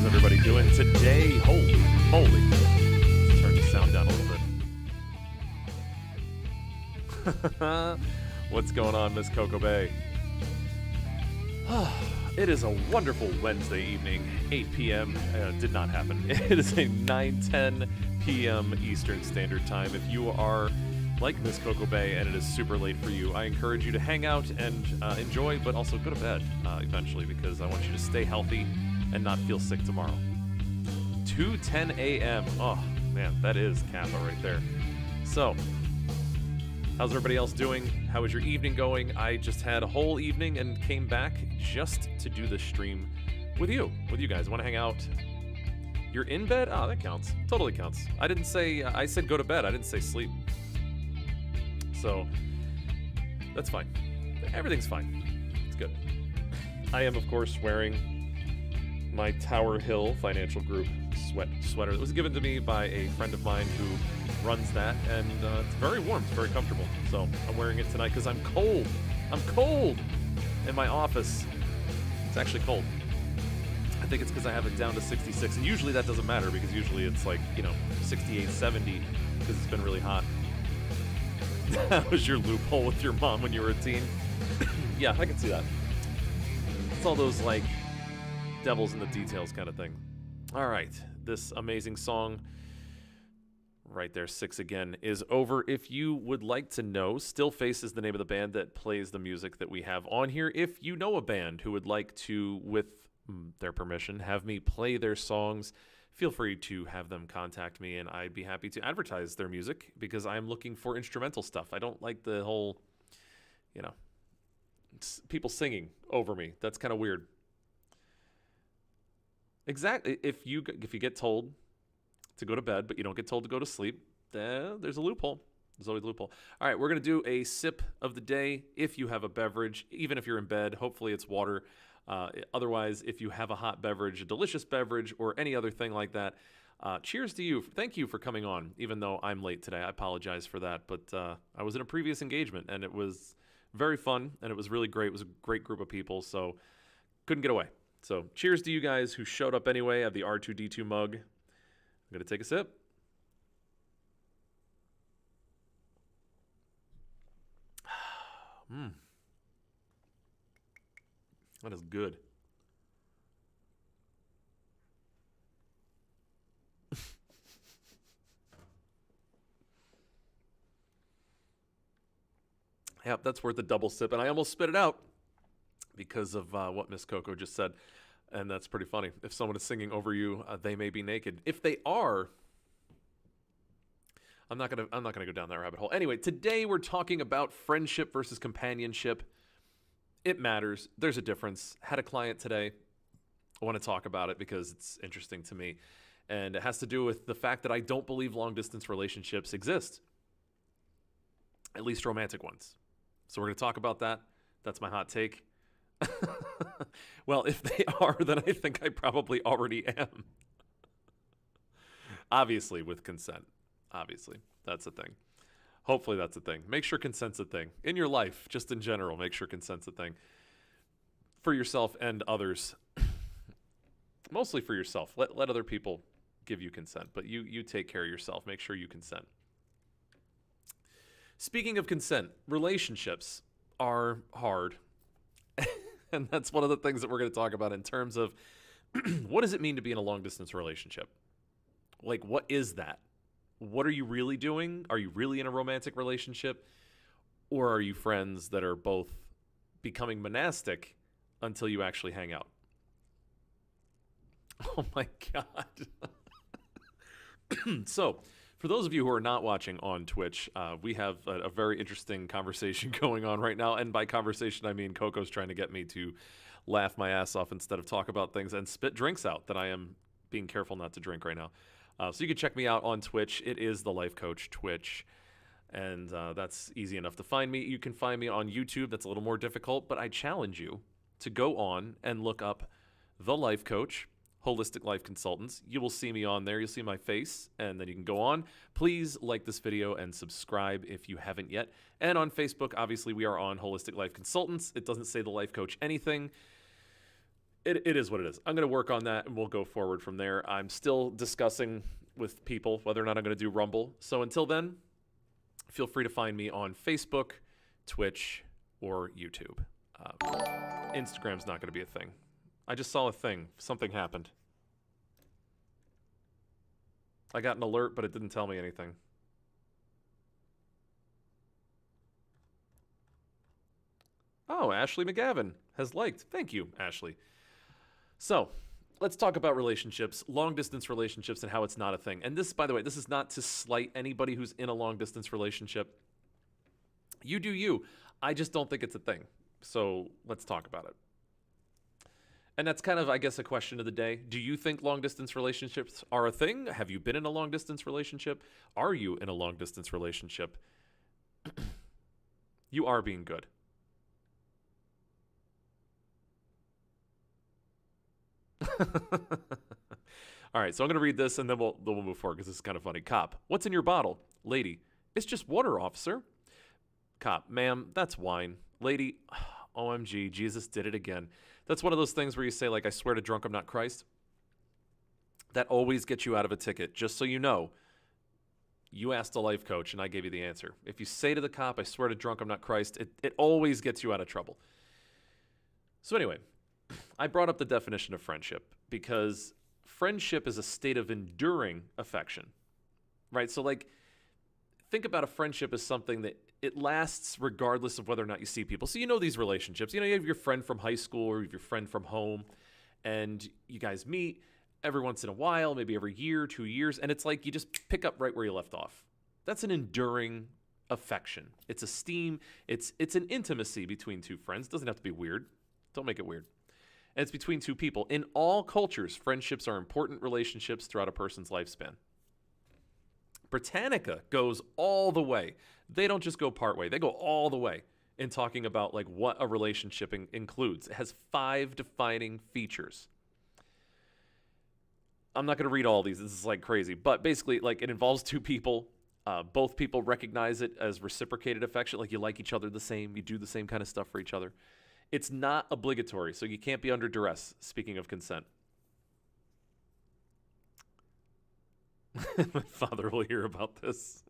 everybody doing today? Holy moly. Let's turn the sound down a little bit. What's going on, Miss Coco Bay? It is a wonderful Wednesday evening, 8 p.m. Did not happen. It is a 9:10 p.m. Eastern Standard Time. If you are like Miss Coco Bay and it is super late for you, I encourage you to hang out and enjoy, but also go to bed eventually, because I want you to stay healthy and not feel sick tomorrow. 2:10 a.m. Oh, man, that is Kappa right there. So, how's everybody else doing? How is your evening going? I just had a whole evening and came back just to do this stream with you guys. Want to hang out? You're in bed? Oh, that counts. Totally counts. I didn't say, I said go to bed. I didn't say sleep. So, that's fine. Everything's fine. It's good. I am, of course, wearing my Tower Hill Financial Group sweater that was given to me by a friend of mine who runs that, and it's very warm, it's very comfortable. So I'm wearing it tonight because I'm cold. I'm cold in my office. It's actually cold. I think it's because I have it down to 66, and usually that doesn't matter because usually it's like, 68, 70 because it's been really hot. That was your loophole with your mom when you were a teen. Yeah, I can see that. It's all those like devils in the details kind of thing. All right, this amazing song right there, 6 again, is over. If you would like to know, Stillface is the name of the band that plays the music that we have on here. If you know a band who would like to, with their permission, have me play their songs, feel free to have them contact me, and I'd be happy to advertise their music because I'm looking for instrumental stuff. I don't like the whole, people singing over me. That's kind of weird. Exactly. If you get told to go to bed, but you don't get told to go to sleep, then there's a loophole. There's always a loophole. All right, we're going to do a sip of the day. If you have a beverage, even if you're in bed, hopefully it's water. Otherwise, if you have a hot beverage, a delicious beverage, or any other thing like that, cheers to you. Thank you for coming on, even though I'm late today. I apologize for that, but I was in a previous engagement, and it was very fun, and it was really great. It was a great group of people, so couldn't get away. So cheers to you guys who showed up anyway. I have the R2D2 mug. I'm going to take a sip. That is good. Yep, that's worth a double sip. And I almost spit it out because of what Miss Coco just said. And that's pretty funny. If someone is singing over you, they may be naked. If they are, I'm not gonna go down that rabbit hole. Anyway, today we're talking about friendship versus companionship. It matters. There's a difference. Had a client today. I want to talk about it because it's interesting to me. And it has to do with the fact that I don't believe long-distance relationships exist. At least romantic ones. So we're going to talk about that. That's my hot take. Well, if they are, then I think I probably already am. Obviously, with consent. Obviously, that's a thing. Hopefully that's a thing. Make sure consent's a thing. In your life, just in general, make sure consent's a thing. For yourself and others. Mostly for yourself. Let other people give you consent, but you take care of yourself. Make sure you consent. Speaking of consent, relationships are hard. And that's one of the things that we're going to talk about in terms of what does it mean to be in a long-distance relationship? Like, what is that? What are you really doing? Are you really in a romantic relationship? Or are you friends that are both becoming monastic until you actually hang out? Oh my God. So, for those of you who are not watching on Twitch, we have a very interesting conversation going on right now. And by conversation, I mean Coco's trying to get me to laugh my ass off instead of talk about things and spit drinks out that I am being careful not to drink right now. So you can check me out on Twitch. It is The Life Coach Twitch. And that's easy enough to find me. You can find me on YouTube. That's a little more difficult. But I challenge you to go on and look up The Life Coach. Holistic Life Consultants. You will see me on there. You'll see my face, and then you can go on. Please like this video and subscribe if you haven't yet. And on Facebook, obviously, we are on Holistic Life Consultants. It doesn't say The Life Coach anything. it is what it is. I'm going to work on that and we'll go forward from there. I'm still discussing with people whether or not I'm going to do Rumble. So until then, feel free to find me on Facebook, Twitch, or YouTube. Instagram's not going to be a thing. I just saw a thing. Something happened. I got an alert, but it didn't tell me anything. Oh, Ashley McGavin has liked. Thank you, Ashley. So, let's talk about relationships, long-distance relationships, and how it's not a thing. And this, by the way, this is not to slight anybody who's in a long-distance relationship. You do you. I just don't think it's a thing. So, let's talk about it. And that's kind of, I guess, a question of the day. Do you think long-distance relationships are a thing? Have you been in a long-distance relationship? Are you in a long-distance relationship? You are being good. All right, so I'm going to read this and then we'll move forward because this is kind of funny. Cop, what's in your bottle? Lady, it's just water, officer. Cop, ma'am, that's wine. Lady, OMG, Jesus did it again. That's one of those things where you say, like, I swear to drunk I'm not Christ. That always gets you out of a ticket. Just so you know, you asked a life coach and I gave you the answer. If you say to the cop, I swear to drunk I'm not Christ, it always gets you out of trouble. So anyway, I brought up the definition of friendship because friendship is a state of enduring affection, right? So, like, think about a friendship as something that it lasts regardless of whether or not you see people. So you know these relationships. You know, you have your friend from high school or you have your friend from home, and you guys meet every once in a while, maybe every year, 2 years, and it's like you just pick up right where you left off. That's an enduring affection. It's esteem. It's an intimacy between two friends. It doesn't have to be weird. Don't make it weird. And it's between two people. In all cultures, friendships are important relationships throughout a person's lifespan. Britannica goes all the way. They don't just go part way. They go all the way in talking about like what a relationship includes. It has 5 defining features. I'm not going to read all these. This is like crazy. But basically, like, it involves 2 people. Both people recognize it as reciprocated affection. Like, you like each other the same. You do the same kind of stuff for each other. It's not obligatory, so you can't be under duress, speaking of consent. My father will hear about this.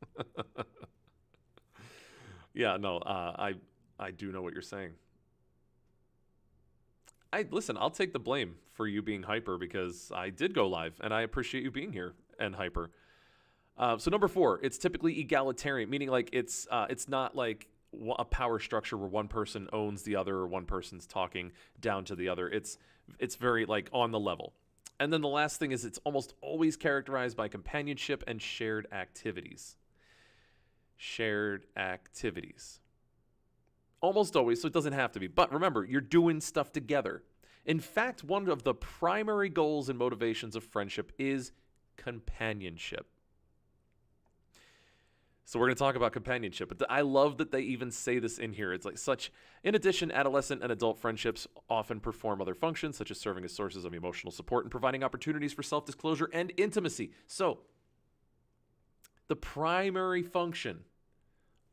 Yeah, no, I do know what you're saying. Listen, I'll take the blame for you being hyper because I did go live, and I appreciate you being here and hyper. So number 4, it's typically egalitarian, meaning like it's not like a power structure where one person owns the other or one person's talking down to the other. It's very like on the level. And then the last thing is it's almost always characterized by companionship and shared activities. Shared activities. Almost always, so it doesn't have to be. But remember, you're doing stuff together. In fact, one of the primary goals and motivations of friendship is companionship. So we're going to talk about companionship. But I love that they even say this in here. It's like such. In addition, adolescent and adult friendships often perform other functions, such as serving as sources of emotional support and providing opportunities for self-disclosure and intimacy. So the primary function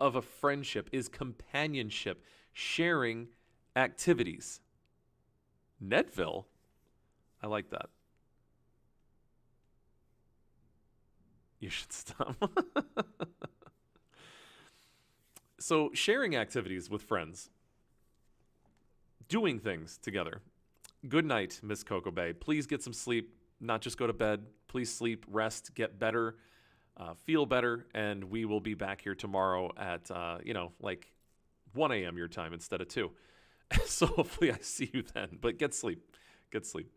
of a friendship is companionship, sharing activities. Nedville? I like that. You should stop. So sharing activities with friends. Doing things together. Good night, Miss Coco Bay. Please get some sleep. Not just go to bed. Please sleep, rest, get better, feel better, and we will be back here tomorrow at, like 1 a.m. your time instead of 2. So hopefully I see you then. But get sleep. Get sleep.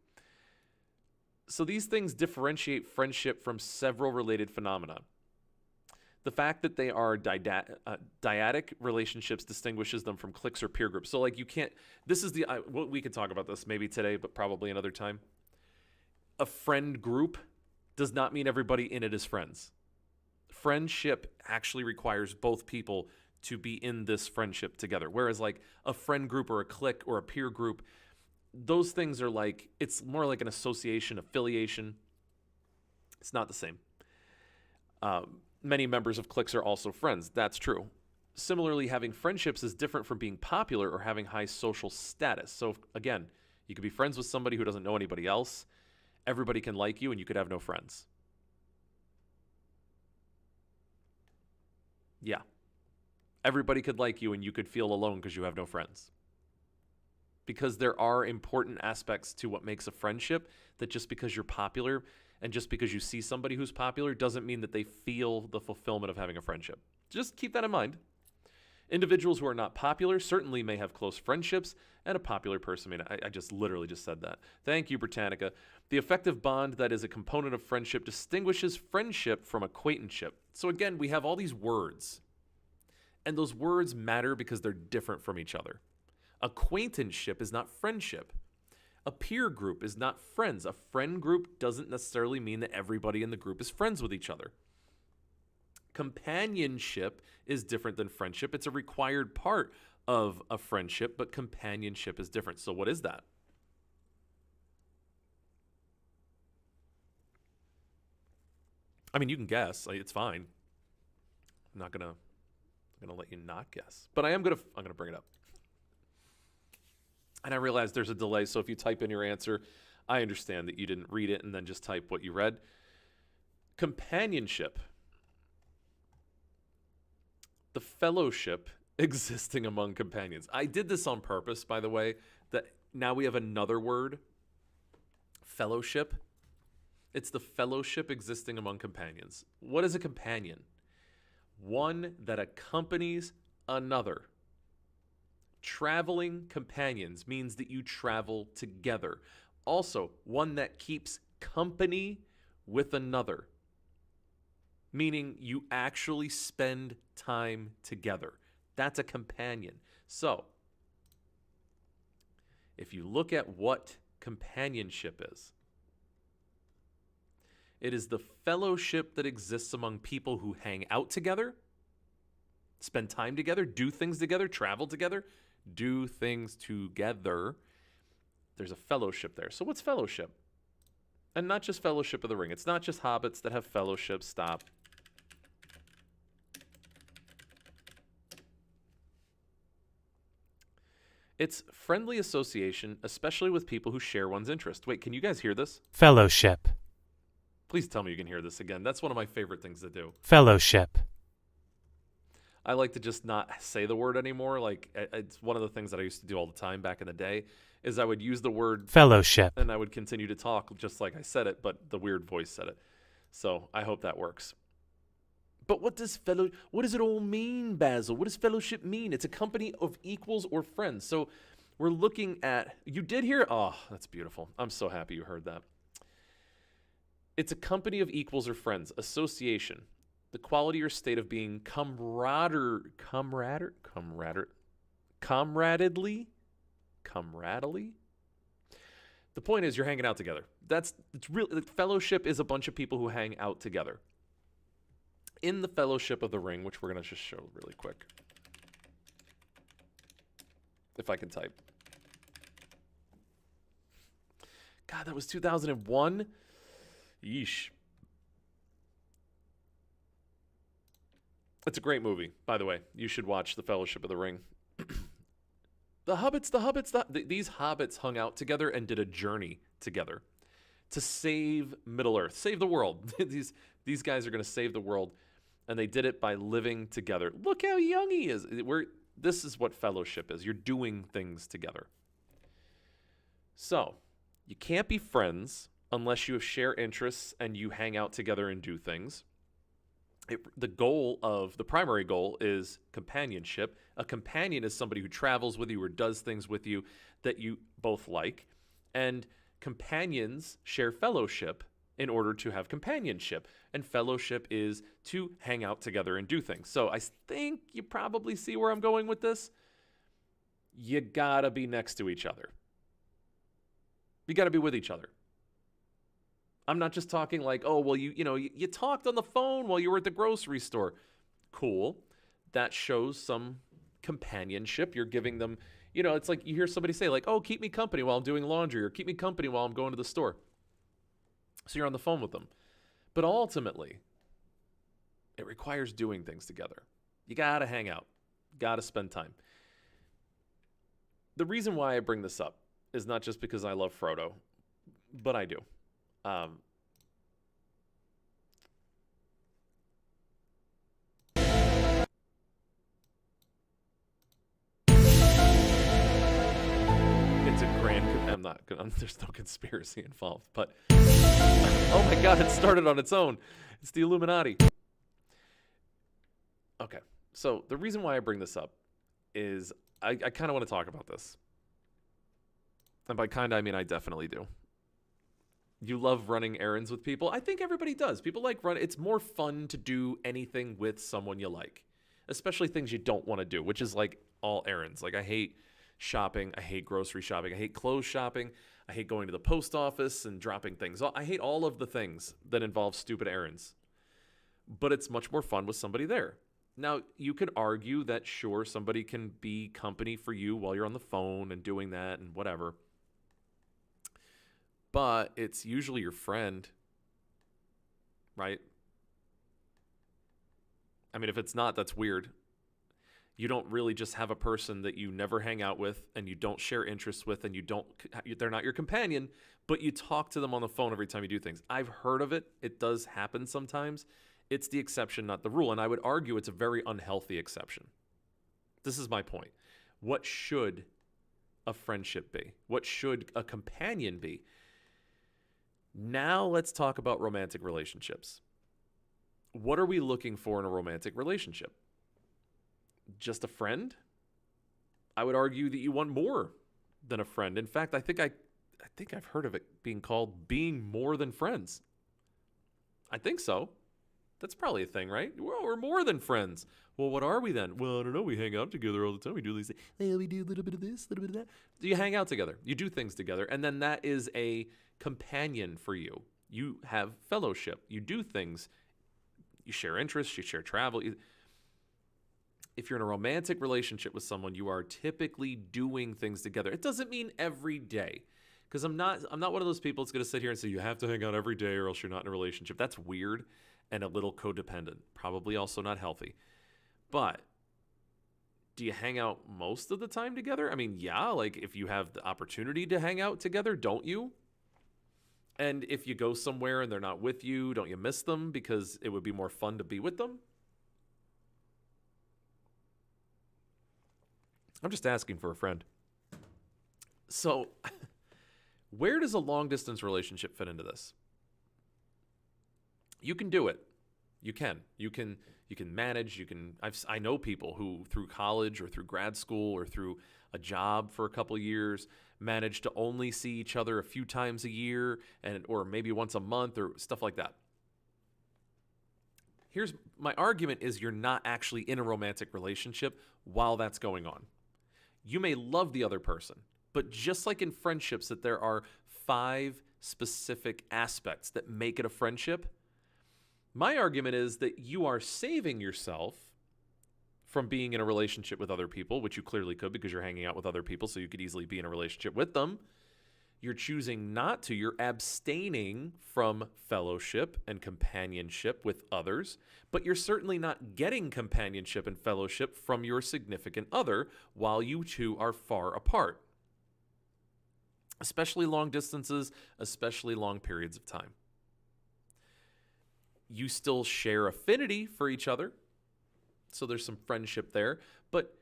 So these things differentiate friendship from several related phenomena. The fact that they are dyadic relationships distinguishes them from cliques or peer groups. So, like, you can't. This is we could talk about this maybe today, but probably another time. A friend group does not mean everybody in it is friends. Friendship actually requires both people to be in this friendship together. Whereas, like, a friend group or a clique or a peer group, those things are like, it's more like an association, affiliation. It's not the same. Many members of cliques are also friends. That's true. Similarly, having friendships is different from being popular or having high social status. So again, You could be friends with somebody who doesn't know anybody else. Everybody can like you, and you could have no friends. Yeah. Everybody could like you, and you could feel alone because you have no friends. Because there are important aspects to what makes a friendship that just because you're popular and just because you see somebody who's popular doesn't mean that they feel the fulfillment of having a friendship. Just keep that in mind. Individuals who are not popular certainly may have close friendships, and a popular person may not. I just literally just said that. Thank you, Britannica. The effective bond that is a component of friendship distinguishes friendship from acquaintanceship. So again, we have all these words, and those words matter because they're different from each other. Acquaintanceship is not friendship. A peer group is not friends. A friend group doesn't necessarily mean that everybody in the group is friends with each other. Companionship is different than friendship. It's a required part of a friendship, but companionship is different. So what is that? I mean, you can guess. It's fine. I'm not gonna let you not guess, but I'm gonna bring it up. And I realize there's a delay, so if you type in your answer, I understand that you didn't read it and then just type what you read. Companionship. The fellowship existing among companions. I did this on purpose, by the way, that now we have another word, fellowship. It's the fellowship existing among companions. What is a companion? One that accompanies another. Traveling companions means that you travel together. Also, one that keeps company with another, meaning you actually spend time together. That's a companion. So, if you look at what companionship is, it is the fellowship that exists among people who hang out together, spend time together, do things together, travel together, do things together. There's a fellowship there. So what's fellowship? And not just Fellowship of the Ring. It's not just hobbits that have fellowship. Stop. It's friendly association, especially with people who share one's interest. Wait, can you guys hear this? Fellowship. Please tell me you can hear this again. That's one of my favorite things to do. Fellowship. I like to just not say the word anymore. Like, it's one of the things that I used to do all the time back in the day is I would use the word Fellowship. and I would continue to talk just like I said it, but the weird voice said it. So I hope that works. But what does it all mean, Basil? What does fellowship mean? It's a company of equals or friends. So we're looking at, you did hear, oh, that's beautiful. I'm so happy you heard that. It's a company of equals or friends, association, the quality or state of being camaraderie. The point is you're hanging out together. It's really, fellowship is a bunch of people who hang out together. In the Fellowship of the Ring, which we're going to just show really quick. If I can type. God, that was 2001? Yeesh. It's a great movie, by the way. You should watch The Fellowship of the Ring. These hobbits hung out together and did a journey together to save Middle-earth, save the world. These guys are going to save the world, and they did it by living together. Look how young he is. This is what fellowship is. You're doing things together. So, you can't be friends unless you share interests and you hang out together and do things. The primary goal is companionship. A companion is somebody who travels with you or does things with you that you both like. And companions share fellowship in order to have companionship. And fellowship is to hang out together and do things. So I think you probably see where I'm going with this. You gotta be next to each other. You gotta be with each other. I'm not just talking like, oh, well, you talked on the phone while you were at the grocery store. Cool. That shows some companionship. You're giving them, it's like you hear somebody say like, oh, keep me company while I'm doing laundry or keep me company while I'm going to the store. So you're on the phone with them. But ultimately, it requires doing things together. You got to hang out. Got to spend time. The reason why I bring this up is not just because I love Frodo, but I do. Um, it's a grand. I'm not. There's no conspiracy involved, but oh my God, it started on its own. It's the Illuminati. Okay, so the reason why I bring this up is I kind of want to talk about this, and by kind I mean I definitely do. You love running errands with people. I think everybody does. People like run. It's more fun to do anything with someone you like, especially things you don't want to do, which is like all errands. Like I hate shopping. I hate grocery shopping. I hate clothes shopping. I hate going to the post office and dropping things. I hate all of the things that involve stupid errands. But it's much more fun with somebody there. Now, you could argue that sure, somebody can be company for you while you're on the phone and doing that and whatever. But it's usually your friend, right? I mean, if it's not, that's weird. You don't really just have a person that you never hang out with and you don't share interests with and they're not your companion, but you talk to them on the phone every time you do things. I've heard of it. It does happen sometimes. It's the exception, not the rule. And I would argue it's a very unhealthy exception. This is my point. What should a friendship be? What should a companion be? Now let's talk about romantic relationships. What are we looking for in a romantic relationship? Just a friend? I would argue that you want more than a friend. In fact, I think I've heard of it being called being more than friends. I think so. That's probably a thing, right? Well, we're more than friends. Well, what are we then? Well, I don't know. We hang out together all the time. We do these things. Well, we do a little bit of this, a little bit of that. So you hang out together. You do things together. And then that is a companion for you. You have fellowship. You do things. You share interests. You share travel. If you're in a romantic relationship with someone, you are typically doing things together. It doesn't mean every day. Because I'm not one of those people that's going to sit here and say you have to hang out every day or else you're not in a relationship. That's weird and a little codependent. Probably also not healthy. But do you hang out most of the time together? I mean, yeah, like if you have the opportunity to hang out together, don't you? And if you go somewhere and they're not with you, don't you miss them because it would be more fun to be with them? I'm just asking for a friend. So, where does a long distance relationship fit into this? You can do it. You can manage. I know people who through college or through grad school or through a job for a couple of years managed to only see each other a few times a year or maybe once a month or stuff like that. Here's my argument is you're not actually in a romantic relationship while that's going on. You may love the other person, but just like in friendships that there are 5 specific aspects that make it a friendship, my argument is that you are saving yourself from being in a relationship with other people, which you clearly could because you're hanging out with other people, so you could easily be in a relationship with them. You're choosing not to. You're abstaining from fellowship and companionship with others, but you're certainly not getting companionship and fellowship from your significant other while you two are far apart, especially long distances, especially long periods of time. You still share affinity for each other, so there's some friendship there, but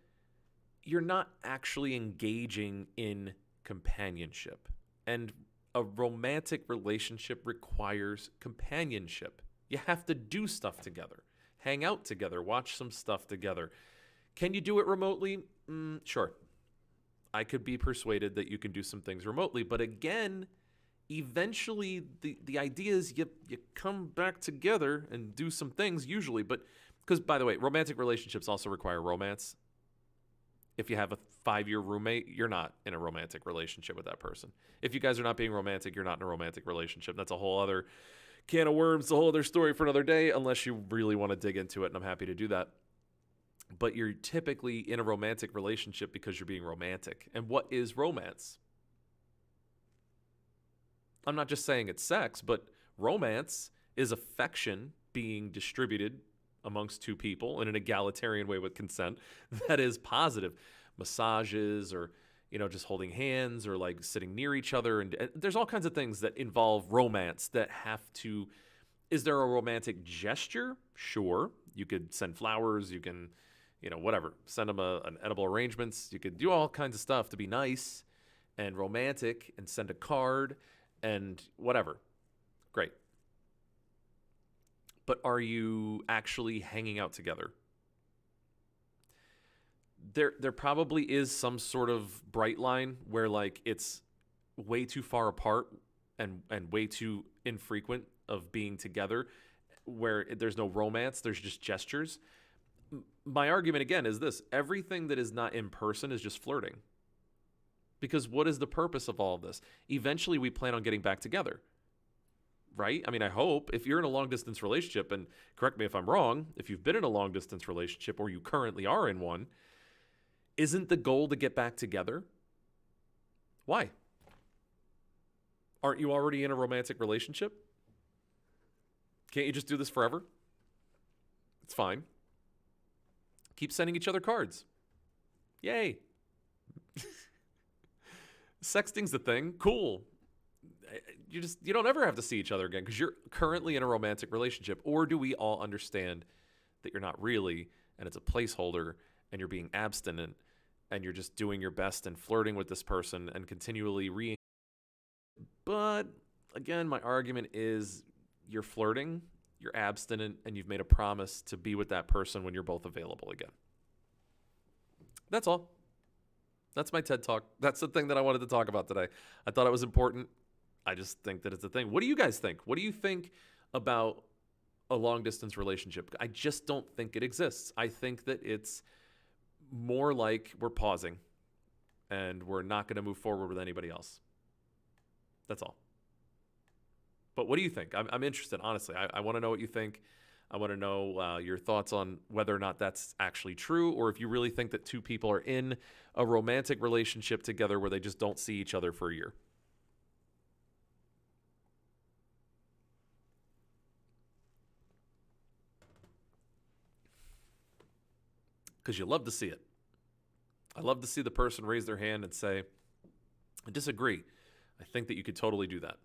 you're not actually engaging in companionship. And a romantic relationship requires companionship. You have to do stuff together, hang out together, watch some stuff together. Can you do it remotely? Sure. I could be persuaded that you can do some things remotely, but again, eventually the idea is you come back together and do some things usually, but because by the way, romantic relationships also require romance. If you have a 5-year roommate, you're not in a romantic relationship with that person. If you guys are not being romantic, you're not in a romantic relationship. That's a whole other can of worms, a whole other story for another day, unless you really want to dig into it, and I'm happy to do that. But you're typically in a romantic relationship because you're being romantic. And what is romance? I'm not just saying it's sex, but romance is affection being distributed amongst 2 people in an egalitarian way with consent that is positive. Massages or, just holding hands or like sitting near each other. And there's all kinds of things that involve romance that have to. Is there a romantic gesture? Sure. You could send flowers. You can, whatever. Send them an edible arrangements. You could do all kinds of stuff to be nice and romantic and send a card and whatever. Great. But are you actually hanging out together? There probably is some sort of bright line where like it's way too far apart and way too infrequent of being together, where there's no romance, there's just gestures. My argument again is this: everything that is not in person is just flirting. Because what is the purpose of all of this? Eventually we plan on getting back together. Right? I mean, I hope. If you're in a long-distance relationship, and correct me if I'm wrong, if you've been in a long-distance relationship or you currently are in one, isn't the goal to get back together? Why? Aren't you already in a romantic relationship? Can't you just do this forever? It's fine. Keep sending each other cards. Yay. Sexting's the thing. Cool. You don't ever have to see each other again because you're currently in a romantic relationship. Or do we all understand that you're not really, and it's a placeholder, and you're being abstinent, and you're just doing your best and flirting with this person and continually But again, my argument is you're flirting, you're abstinent, and you've made a promise to be with that person when you're both available again. That's all. That's my TED Talk. That's the thing that I wanted to talk about today. I thought it was important. I just think that it's a thing. What do you guys think? What do you think about a long-distance relationship? I just don't think it exists. I think that it's more like we're pausing and we're not going to move forward with anybody else. That's all. But what do you think? I'm interested, honestly. I want to know what you think. I want to know your thoughts on whether or not that's actually true, or if you really think that two people are in a romantic relationship together where they just don't see each other for a year. Because you love to see it. I love to see the person raise their hand and say, I disagree. I think that you could totally do that.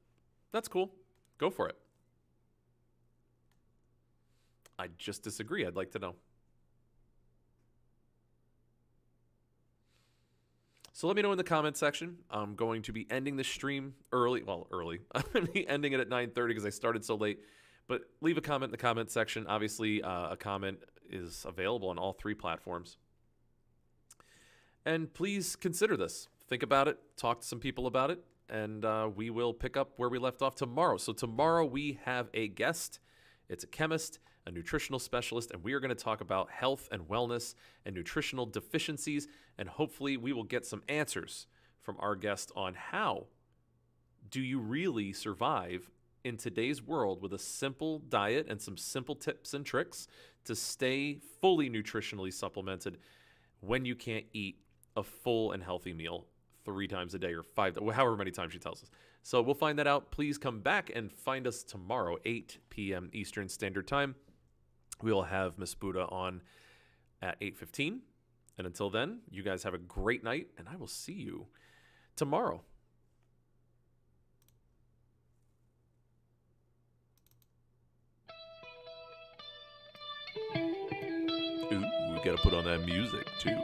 That's cool. Go for it. I just disagree. I'd like to know. So let me know in the comment section. I'm going to be ending the stream early. Well, early. I'm going to be ending it at 9:30 because I started so late. But leave a comment in the comment section. Obviously, a comment is available on all 3 platforms. And please consider this. Think about it. Talk to some people about it. And we will pick up where we left off tomorrow. So tomorrow we have a guest. It's a chemist, a nutritional specialist, and we are going to talk about health and wellness and nutritional deficiencies. And hopefully we will get some answers from our guest on how do you really survive in today's world with a simple diet and some simple tips and tricks to stay fully nutritionally supplemented when you can't eat a full and healthy meal 3 times a day or 5, however many times she tells us. So we'll find that out. Please come back and find us tomorrow, 8 p.m. Eastern Standard Time. We'll have Miss Buddha on at 8:15. And until then, you guys have a great night, and I will see you tomorrow. Ooh, we got to put on that music, too.